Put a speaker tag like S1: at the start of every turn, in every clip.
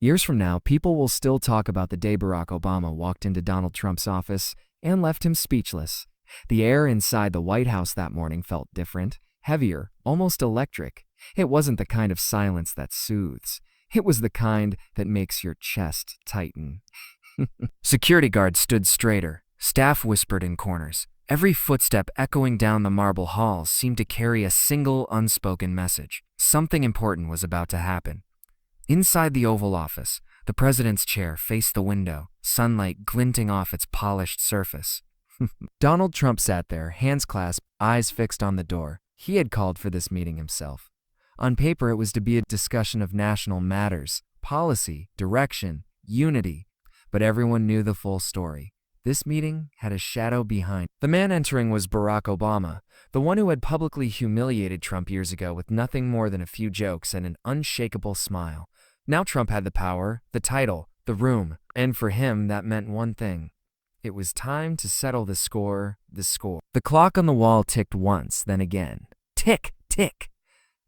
S1: Years from now, people will still talk about the day Barack Obama walked into Donald Trump's office and left him speechless. The air inside the White House that morning felt different, heavier, almost electric. It wasn't the kind of silence that soothes. It was the kind that makes your chest tighten. Security guards stood straighter. Staff whispered in corners. Every footstep echoing down the marble halls seemed to carry a single unspoken message. Something important was about to happen. Inside the Oval Office, the president's chair faced the window, sunlight glinting off its polished surface. Donald Trump sat there, hands clasped, eyes fixed on the door. He had called for this meeting himself. On paper, it was to be a discussion of national matters, policy, direction, unity. But everyone knew the full story. This meeting had a shadow behind. The man entering was Barack Obama, the one who had publicly humiliated Trump years ago with nothing more than a few jokes and an unshakable smile. Now Trump had the power, the title, the room, and for him that meant one thing. It was time to settle the score. The clock on the wall ticked once, then again. Tick, tick.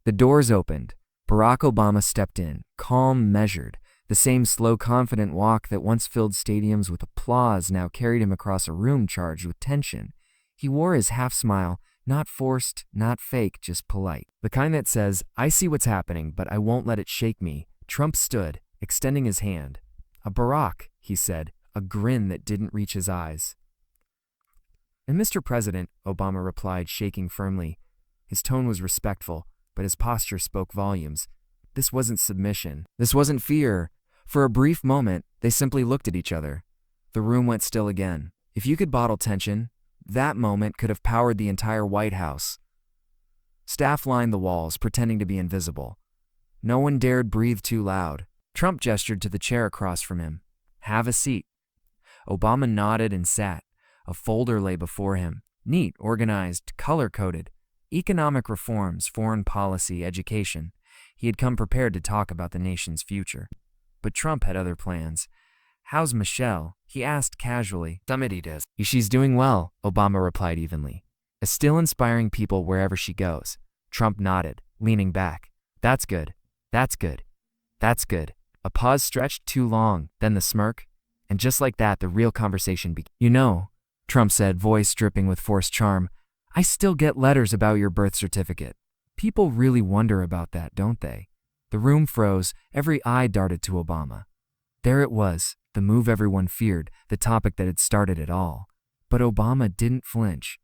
S1: The doors opened. Barack Obama stepped in, calm, measured. The same slow, confident walk that once filled stadiums with applause now carried him across a room charged with tension. He wore his half-smile, not forced, not fake, just polite. The kind that says, "I see what's happening, but I won't let it shake me." Trump stood, extending his hand. "Barack," he said, a grin that didn't reach his eyes. "And Mr. President," Obama replied, shaking firmly. His tone was respectful, but his posture spoke volumes. This wasn't submission. This wasn't fear. For a brief moment, they simply looked at each other. The room went still again. If you could bottle tension, that moment could have powered the entire White House. Staff lined the walls, pretending to be invisible. No one dared breathe too loud. Trump gestured to the chair across from him. "Have a seat." Obama nodded and sat. A folder lay before him. Neat, organized, color-coded. Economic reforms, foreign policy, education. He had come prepared to talk about the nation's future. But Trump had other plans. "How's Michelle?" he asked casually. "She's doing well," Obama replied evenly. "Still inspiring people wherever she goes." Trump nodded, leaning back. "That's good. That's good. That's good." A pause stretched too long, then the smirk. And just like that, the real conversation began. "You know," Trump said, voice dripping with forced charm, "I still get letters about your birth certificate. People really wonder about that, don't they?" The room froze. Every eye darted to Obama. There it was, the move everyone feared, the topic that had started it all. But Obama didn't flinch.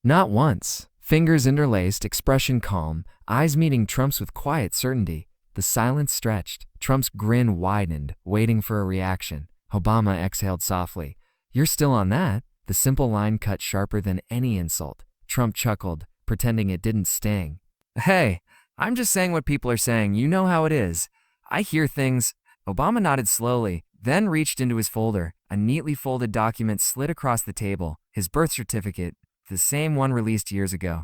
S1: Not once. Fingers interlaced, expression calm, eyes meeting Trump's with quiet certainty. The silence stretched. Trump's grin widened, waiting for a reaction. Obama exhaled softly. "You're still on that?" The simple line cut sharper than any insult. Trump chuckled, pretending it didn't sting. "Hey, I'm just saying what people are saying. You know how it is. I hear things." Obama nodded slowly, then reached into his folder. A neatly folded document slid across the table. His birth certificate, the same one released years ago.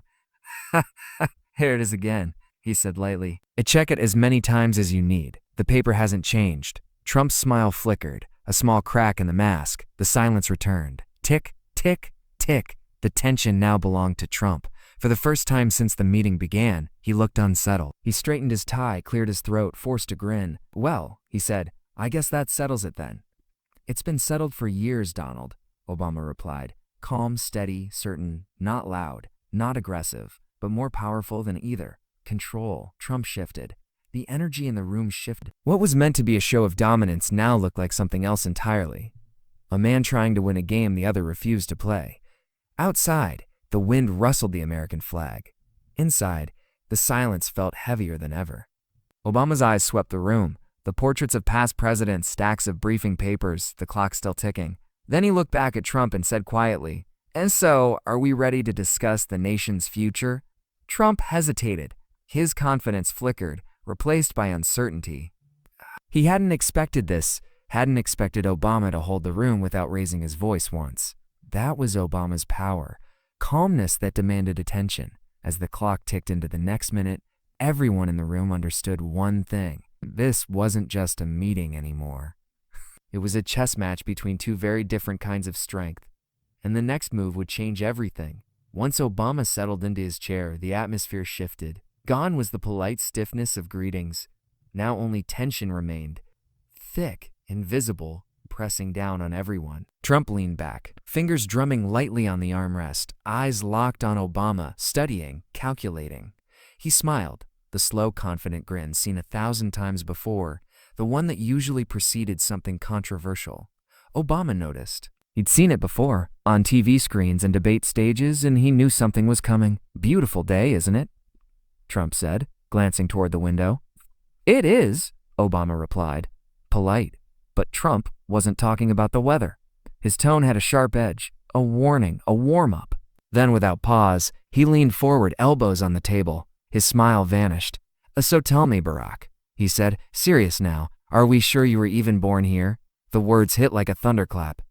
S1: "Here it is again," he said lightly. "Check it as many times as you need. The paper hasn't changed." Trump's smile flickered, a small crack in the mask. The silence returned. Tick, tick, tick. The tension now belonged to Trump. For the first time since the meeting began, he looked unsettled. He straightened his tie, cleared his throat, forced a grin. "Well," he said, "I guess that settles it then." "It's been settled for years, Donald," Obama replied. Calm, steady, certain, not loud, not aggressive, but more powerful than either. Control. Trump shifted. The energy in the room shifted. What was meant to be a show of dominance now looked like something else entirely. A man trying to win a game the other refused to play. Outside, the wind rustled the American flag. Inside, the silence felt heavier than ever. Obama's eyes swept the room. The portraits of past presidents, stacks of briefing papers, the clock still ticking. Then he looked back at Trump and said quietly, "And so, are we ready to discuss the nation's future?" Trump hesitated. His confidence flickered, replaced by uncertainty. He hadn't expected this, hadn't expected Obama to hold the room without raising his voice once. That was Obama's power. Calmness that demanded attention. As the clock ticked into the next minute, everyone in the room understood one thing. This wasn't just a meeting anymore. It was a chess match between two very different kinds of strength. And the next move would change everything. Once Obama settled into his chair, the atmosphere shifted. Gone was the polite stiffness of greetings. Now only tension remained. thick, invisible, pressing down on everyone. Trump leaned back, fingers drumming lightly on the armrest, eyes locked on Obama, studying, calculating. He smiled, the slow, confident grin seen 1,000 times before, the one that usually preceded something controversial. Obama noticed. He'd seen it before, on TV screens and debate stages, and he knew something was coming. "Beautiful day, isn't it?" Trump said, glancing toward the window. "It is," Obama replied. Polite. But Trump wasn't talking about the weather. His tone had a sharp edge, a warning, a warm-up. Then, without pause, he leaned forward, elbows on the table. His smile vanished. "So tell me, Barack," he said, serious now, "are we sure you were even born here?" The words hit like a thunderclap.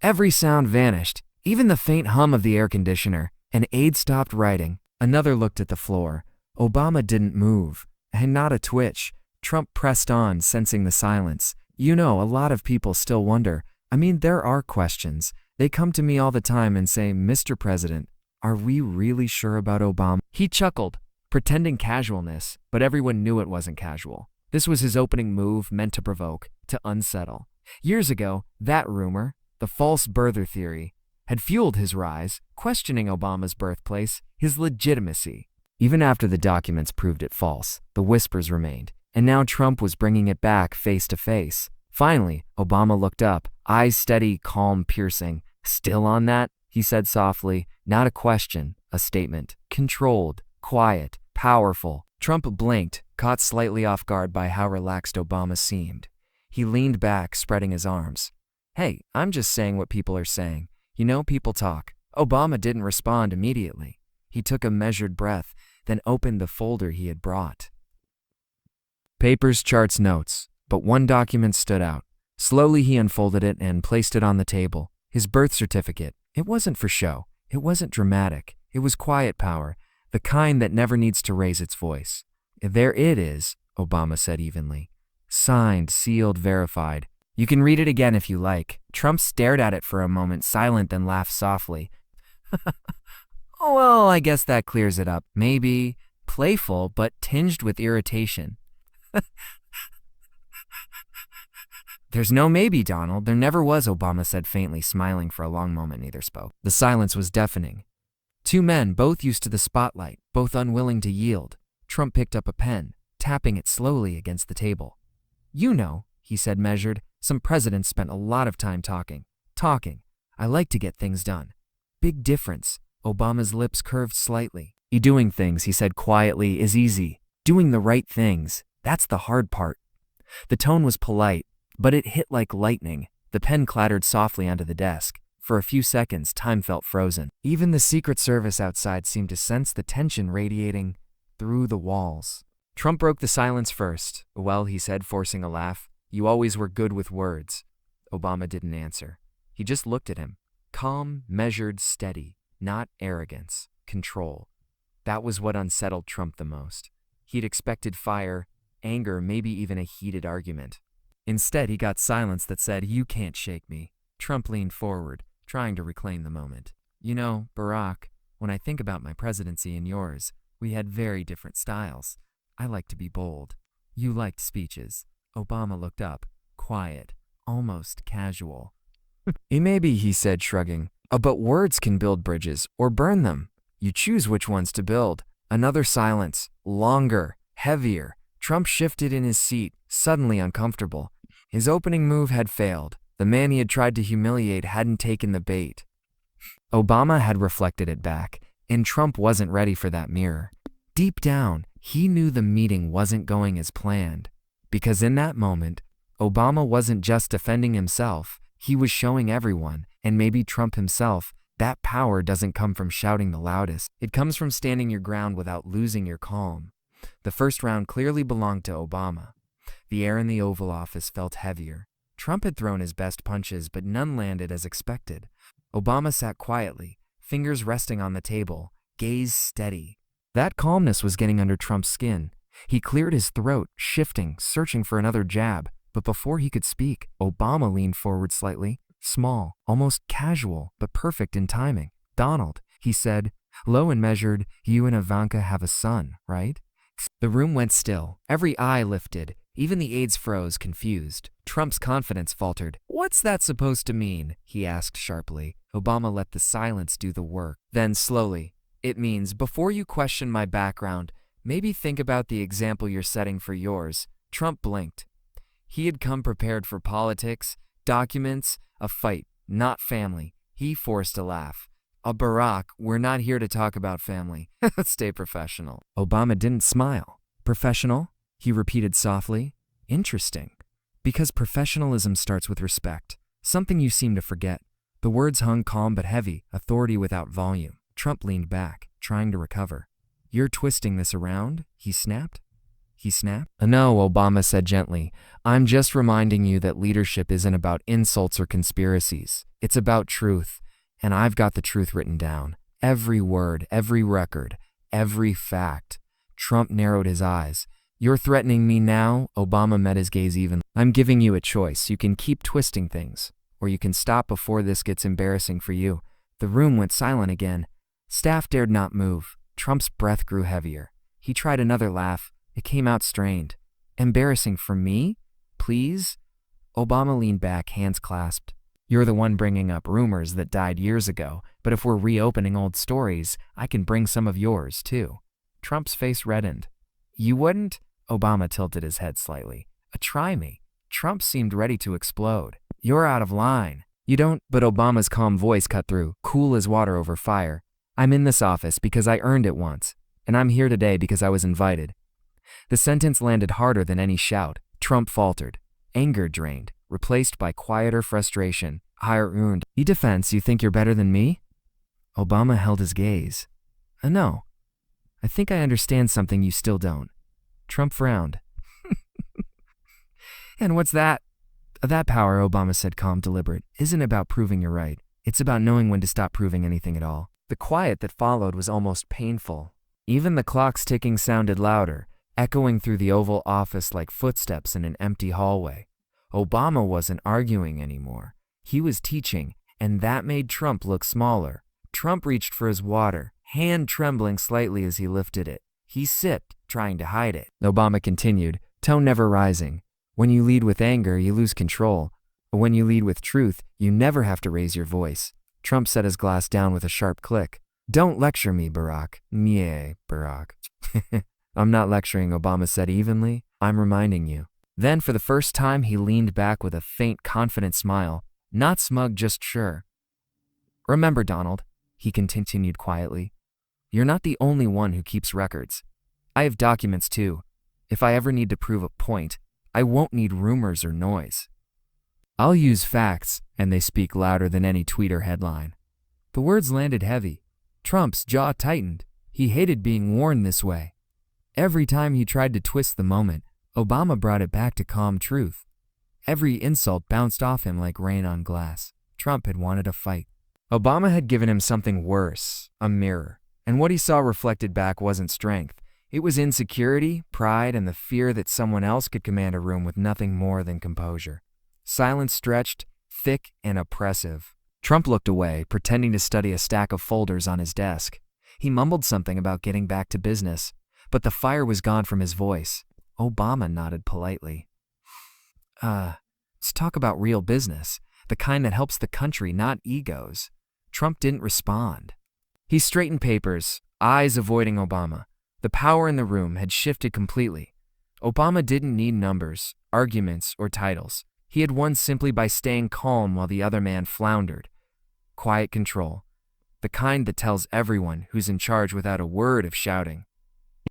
S1: Every sound vanished, even the faint hum of the air conditioner. An aide stopped writing. Another looked at the floor. Obama didn't move, and not a twitch. Trump pressed on, sensing the silence. "You know, a lot of people still wonder. I mean, there are questions. They come to me all the time and say, 'Mr. President, are we really sure about Obama?'" He chuckled, pretending casualness, but everyone knew it wasn't casual. This was his opening move, meant to provoke, to unsettle. Years ago, that rumor, the false birther theory, had fueled his rise, questioning Obama's birthplace, his legitimacy. Even after the documents proved it false, the whispers remained, and now Trump was bringing it back face to face. Finally, Obama looked up, eyes steady, calm, piercing. "Still on that?" he said softly. Not a question, a statement. Controlled, quiet, powerful. Trump blinked, caught slightly off guard by how relaxed Obama seemed. He leaned back, spreading his arms. "Hey, I'm just saying what people are saying. You know, people talk." Obama didn't respond immediately. He took a measured breath, then opened the folder he had brought. Papers, charts, notes. But one document stood out. Slowly he unfolded it and placed it on the table. His birth certificate. It wasn't for show. It wasn't dramatic. It was quiet power, the kind that never needs to raise its voice. "There it is," Obama said evenly. "Signed, sealed, verified. You can read it again if you like." Trump stared at it for a moment, silent, then laughed softly. "Oh, well, I guess that clears it up. Maybe." Playful, but tinged with irritation. "There's no maybe, Donald. There never was," Obama said faintly, smiling. For a long moment neither spoke. The silence was deafening. Two men, both used to the spotlight, both unwilling to yield. Trump picked up a pen, tapping it slowly against the table. "You know," he said, measured, "some presidents spent a lot of time talking. I like to get things done." "Big difference." Obama's lips curved slightly. "Doing things," he said quietly, "is easy. Doing the right things, that's the hard part." The tone was polite, but it hit like lightning. The pen clattered softly onto the desk. For a few seconds, time felt frozen. Even the Secret Service outside seemed to sense the tension radiating through the walls. Trump broke the silence first. "Well," he said, forcing a laugh, "you always were good with words." Obama didn't answer. He just looked at him. Calm, measured, steady. Not arrogance. Control. That was what unsettled Trump the most. He'd expected fire, anger, maybe even a heated argument. Instead, he got silence that said, "You can't shake me." Trump leaned forward, trying to reclaim the moment. "You know, Barack, when I think about my presidency and yours, we had very different styles. I liked to be bold. You liked speeches." Obama looked up, quiet, almost casual. "Maybe," he said, shrugging. But words can build bridges or burn them. You choose which ones to build." Another silence, longer, heavier. Trump shifted in his seat, suddenly uncomfortable. His opening move had failed. The man he had tried to humiliate hadn't taken the bait. Obama had reflected it back, and Trump wasn't ready for that mirror. Deep down, he knew the meeting wasn't going as planned. Because in that moment, Obama wasn't just defending himself, he was showing everyone, and maybe Trump himself, that power doesn't come from shouting the loudest. It comes from standing your ground without losing your calm. The first round clearly belonged to Obama. The air in the Oval Office felt heavier. Trump had thrown his best punches, but none landed as expected. Obama sat quietly, fingers resting on the table, gaze steady. That calmness was getting under Trump's skin. He cleared his throat, shifting, searching for another jab. But before he could speak, Obama leaned forward slightly, small, almost casual, but perfect in timing. "Donald," he said, low and measured, "you and Ivanka have a son, right?" The room went still. Every eye lifted. Even the aides froze, confused. Trump's confidence faltered. "What's that supposed to mean?" he asked sharply. Obama let the silence do the work. Then slowly, "It means, before you question my background, maybe think about the example you're setting for yours." Trump blinked. He had come prepared for politics, documents, a fight, not family. He forced a laugh. Barack, we're not here to talk about family. Stay professional." Obama didn't smile. "Professional?" he repeated softly. "Interesting. Because professionalism starts with respect, something you seem to forget." The words hung calm but heavy, authority without volume. Trump leaned back, trying to recover. "You're twisting this around?" he snapped. "No," Obama said gently. "I'm just reminding you that leadership isn't about insults or conspiracies. It's about truth. And I've got the truth written down. Every word, every record, every fact." Trump narrowed his eyes. "You're threatening me now?" Obama met his gaze evenly. "I'm giving you a choice. You can keep twisting things, or you can stop before this gets embarrassing for you." The room went silent again. Staff dared not move. Trump's breath grew heavier. He tried another laugh. It came out strained. "Embarrassing for me? Please?" Obama leaned back, hands clasped. "You're the one bringing up rumors that died years ago, but if we're reopening old stories, I can bring some of yours, too." Trump's face reddened. "You wouldn't?" Obama tilted his head slightly. "Try me." Trump seemed ready to explode. "You're out of line. You don't—" But Obama's calm voice cut through, cool as water over fire. "I'm in this office because I earned it once, and I'm here today because I was invited." The sentence landed harder than any shout. Trump faltered. Anger drained, replaced by quieter frustration. "Higher earned. Defense, you think you're better than me?" Obama held his gaze. No. I think I understand something you still don't." Trump frowned. "And what's that?" "That power," Obama said, calm, deliberate, "isn't about proving you're right. It's about knowing when to stop proving anything at all." The quiet that followed was almost painful. Even the clock's ticking sounded louder, echoing through the Oval Office like footsteps in an empty hallway. Obama wasn't arguing anymore. He was teaching, and that made Trump look smaller. Trump reached for his water, hand trembling slightly as he lifted it. He sipped, trying to hide it. Obama continued, tone never rising. "When you lead with anger, you lose control. But when you lead with truth, you never have to raise your voice." Trump set his glass down with a sharp click. "Don't lecture me, Barack." "Yeah, Barack." "I'm not lecturing," Obama said evenly. "I'm reminding you." Then, for the first time, he leaned back with a faint, confident smile. Not smug, just sure. "Remember, Donald," he continued quietly, "you're not the only one who keeps records. I have documents too. If I ever need to prove a point, I won't need rumors or noise. I'll use facts, and they speak louder than any tweet or headline." The words landed heavy. Trump's jaw tightened. He hated being warned this way. Every time he tried to twist the moment, Obama brought it back to calm truth. Every insult bounced off him like rain on glass. Trump had wanted a fight. Obama had given him something worse, a mirror, and what he saw reflected back wasn't strength. It was insecurity, pride, and the fear that someone else could command a room with nothing more than composure. Silence stretched, thick and oppressive. Trump looked away, pretending to study a stack of folders on his desk. He mumbled something about getting back to business, but the fire was gone from his voice. Obama nodded politely. Let's talk about real business, the kind that helps the country, not egos." Trump didn't respond. He straightened papers, eyes avoiding Obama. The power in the room had shifted completely. Obama didn't need numbers, arguments, or titles. He had won simply by staying calm while the other man floundered. Quiet control. The kind that tells everyone who's in charge without a word of shouting.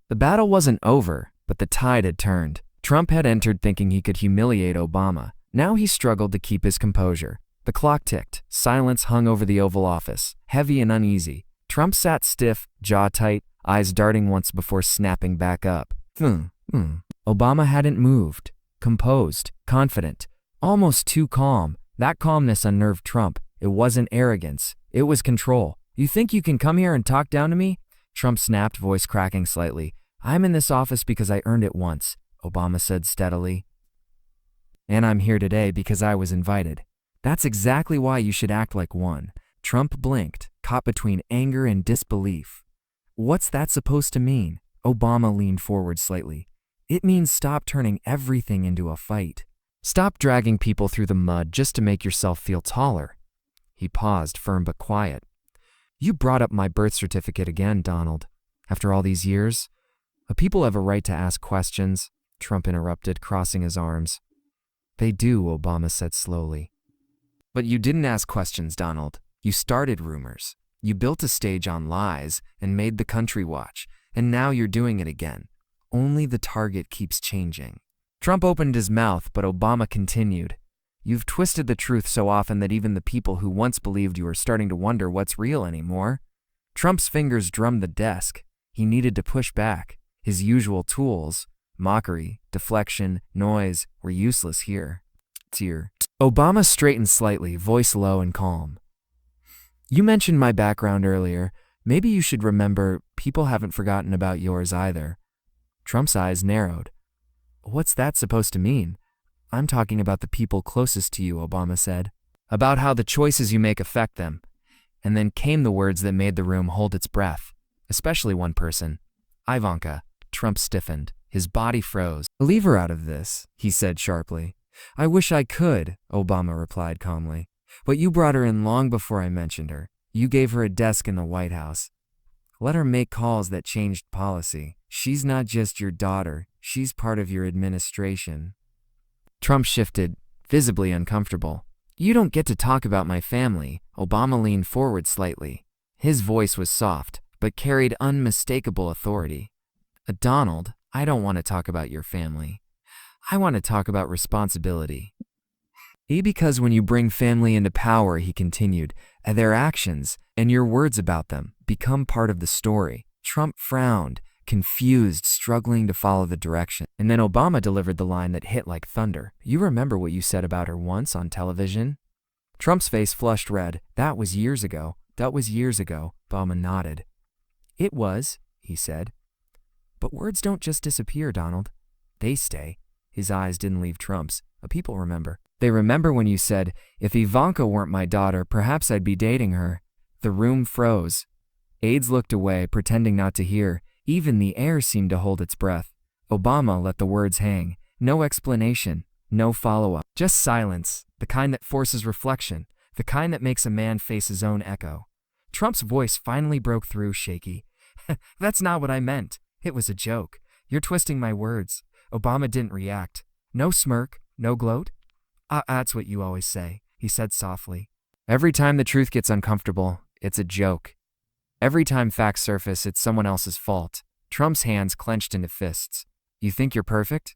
S1: The battle wasn't over, but the tide had turned. Trump had entered thinking he could humiliate Obama. Now he struggled to keep his composure. The clock ticked. Silence hung over the Oval Office, heavy and uneasy. Trump sat stiff, jaw tight, eyes darting once before snapping back up. Obama hadn't moved. Composed, confident, almost too calm. That calmness unnerved Trump. It wasn't arrogance. It was control. "You think you can come here and talk down to me?" Trump snapped, voice cracking slightly. "I'm in this office because I earned it once," Obama said steadily. "And I'm here today because I was invited. That's exactly why you should act like one." Trump blinked, caught between anger and disbelief. "What's that supposed to mean?" Obama leaned forward slightly. It means stop turning everything into a fight. Stop dragging people through the mud just to make yourself feel taller. He paused, firm but quiet. You brought up my birth certificate again, Donald. After all these years, people have a right to ask questions, Trump interrupted, crossing his arms. They do, Obama said slowly. But you didn't ask questions, Donald. You started rumors. You built a stage on lies and made the country watch, and now you're doing it again. Only the target keeps changing. Trump opened his mouth, but Obama continued. You've twisted the truth so often that even the people who once believed you are starting to wonder what's real anymore. Trump's fingers drummed the desk. He needed to push back. His usual tools, mockery, deflection, noise, were useless here. Obama straightened slightly, voice low and calm. You mentioned my background earlier. Maybe you should remember people haven't forgotten about yours either. Trump's eyes narrowed. What's that supposed to mean? I'm talking about the people closest to you, Obama said. About how the choices you make affect them. And then came the words that made the room hold its breath. Especially one person. Ivanka. Trump stiffened. His body froze. Leave her out of this, he said sharply. I wish I could, Obama replied calmly. But you brought her in long before I mentioned her. You gave her a desk in the White House. Let her make calls that changed policy. She's not just your daughter. She's part of your administration. Trump shifted, visibly uncomfortable. You don't get to talk about my family. Obama leaned forward slightly. His voice was soft, but carried unmistakable authority. Donald, I don't want to talk about your family. I want to talk about responsibility. Because when you bring family into power, he continued, their actions and your words about them become part of the story. Trump frowned, confused, struggling to follow the direction. And then Obama delivered the line that hit like thunder. You remember what you said about her once on television? Trump's face flushed red. That was years ago. Obama nodded. It was, he said. But words don't just disappear, Donald. They stay. His eyes didn't leave Trump's. People remember. They remember when you said, if Ivanka weren't my daughter, perhaps I'd be dating her. The room froze. Aides looked away, pretending not to hear. Even the air seemed to hold its breath. Obama let the words hang. No explanation, no follow-up. Just silence, the kind that forces reflection, the kind that makes a man face his own echo. Trump's voice finally broke through, shaky. That's not what I meant. It was a joke. You're twisting my words. Obama didn't react. No smirk, no gloat. That's what you always say, he said softly. Every time the truth gets uncomfortable, it's a joke. Every time facts surface, it's someone else's fault. Trump's hands clenched into fists. You think you're perfect?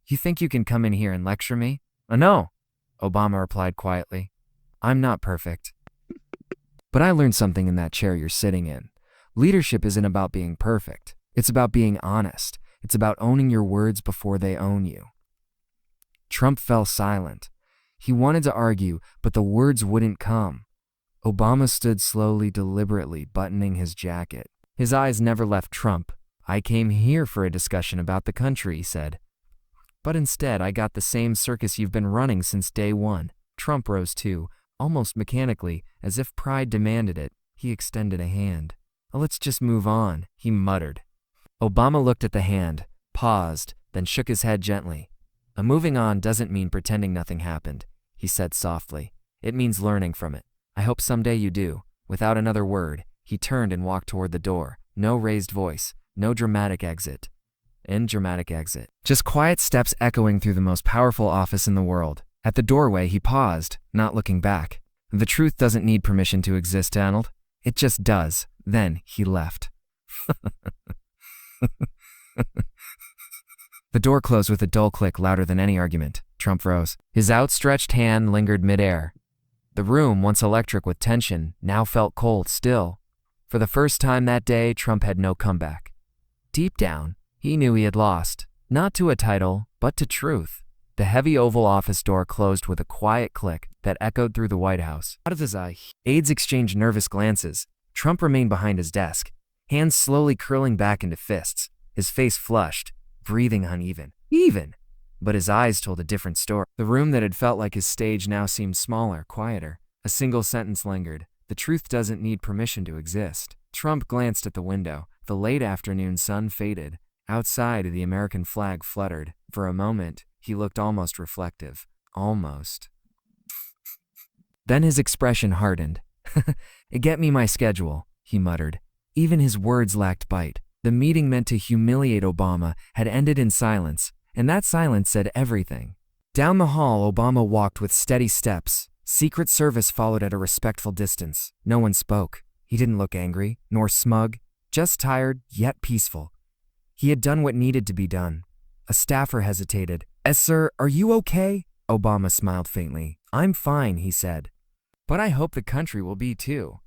S1: You think you can come in here and lecture me? No, Obama replied quietly. I'm not perfect. But I learned something in that chair you're sitting in. Leadership isn't about being perfect. It's about being honest. It's about owning your words before they own you. Trump fell silent. He wanted to argue, but the words wouldn't come. Obama stood slowly, deliberately, buttoning his jacket. His eyes never left Trump. I came here for a discussion about the country, he said. But instead, I got the same circus you've been running since day one. Trump rose too, almost mechanically, as if pride demanded it. He extended a hand. Let's just move on, he muttered. Obama looked at the hand, paused, then shook his head gently. Moving on doesn't mean pretending nothing happened, he said softly. It means learning from it. I hope someday you do. Without another word, he turned and walked toward the door. No raised voice, no dramatic exit. Just quiet steps echoing through the most powerful office in the world. At the doorway, he paused, not looking back. The truth doesn't need permission to exist, Donald. It just does. Then he left. The door closed with a dull click louder than any argument. Trump rose. His outstretched hand lingered midair. The room, once electric with tension, now felt cold still. For the first time that day, Trump had no comeback. Deep down, he knew he had lost. Not to a title, but to truth. The heavy Oval Office door closed with a quiet click that echoed through the White House. Out of his eye, aides exchanged nervous glances. Trump remained behind his desk, hands slowly curling back into fists, his face flushed, breathing uneven. But his eyes told a different story. The room that had felt like his stage now seemed smaller, quieter. A single sentence lingered. The truth doesn't need permission to exist. Trump glanced at the window. The late afternoon sun faded. Outside, the American flag fluttered. For a moment, he looked almost reflective. Almost. Then his expression hardened. "Get me my schedule," he muttered. Even his words lacked bite. The meeting meant to humiliate Obama had ended in silence, and that silence said everything. Down the hall, Obama walked with steady steps. Secret Service followed at a respectful distance. No one spoke. He didn't look angry, nor smug, just tired, yet peaceful. He had done what needed to be done. A staffer hesitated. Sir, are you okay?" Obama smiled faintly. "I'm fine," he said. "But I hope the country will be too."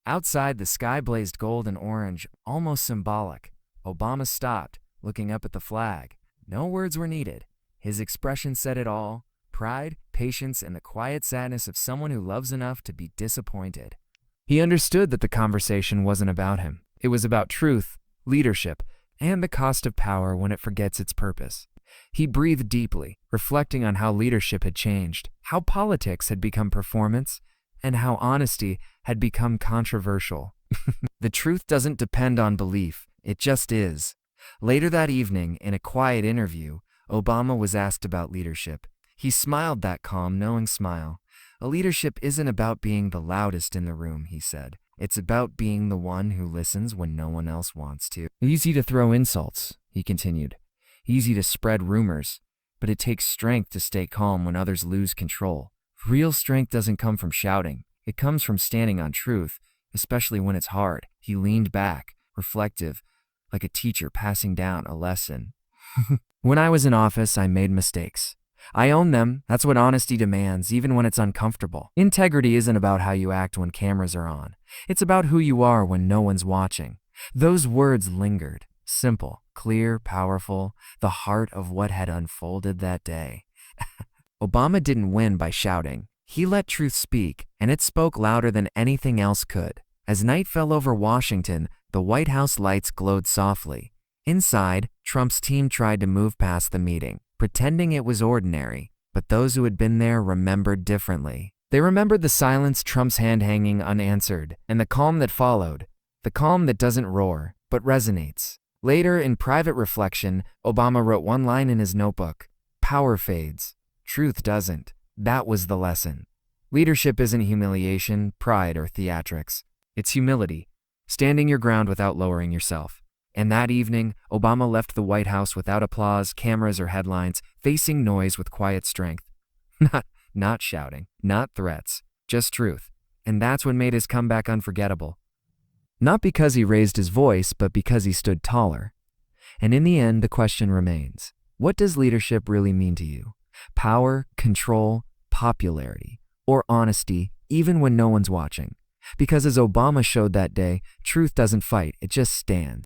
S1: Outside, the sky blazed gold and orange, almost symbolic. Obama stopped, looking up at the flag. No words were needed. His expression said it all: pride, patience, and the quiet sadness of someone who loves enough to be disappointed. He understood that the conversation wasn't about him. It was about truth, leadership, and the cost of power when it forgets its purpose. He breathed deeply, reflecting on how leadership had changed, how politics had become performance, and how honesty had become controversial. The truth doesn't depend on belief, it just is. Later that evening, in a quiet interview, Obama was asked about leadership. He smiled that calm, knowing smile. "A leadership isn't about being the loudest in the room," he said. "It's about being the one who listens when no one else wants to." "Easy to throw insults," he continued. "Easy to spread rumors. But it takes strength to stay calm when others lose control. Real strength doesn't come from shouting. It comes from standing on truth, especially when it's hard." He leaned back, reflective, like a teacher passing down a lesson. "When I was in office, I made mistakes. I own them. That's what honesty demands, even when it's uncomfortable. Integrity isn't about how you act when cameras are on. It's about who you are when no one's watching." Those words lingered. Simple, clear, powerful, the heart of what had unfolded that day. Obama didn't win by shouting. He let truth speak, and it spoke louder than anything else could. As night fell over Washington, the White House lights glowed softly. Inside, Trump's team tried to move past the meeting, pretending it was ordinary, but those who had been there remembered differently. They remembered the silence, Trump's hand hanging unanswered, and the calm that followed, the calm that doesn't roar, but resonates. Later, in private reflection, Obama wrote one line in his notebook: "Power fades. Truth doesn't." That was the lesson. Leadership isn't humiliation, pride, or theatrics. It's humility, standing your ground without lowering yourself. And that evening, Obama left the White House without applause, cameras, or headlines, facing noise with quiet strength. Not shouting, not threats, just truth. And that's what made his comeback unforgettable. Not because he raised his voice, but because he stood taller. And in the end, the question remains: what does leadership really mean to you? Power, control, popularity, or honesty, even when no one's watching? Because as Obama showed that day, truth doesn't fight, it just stands.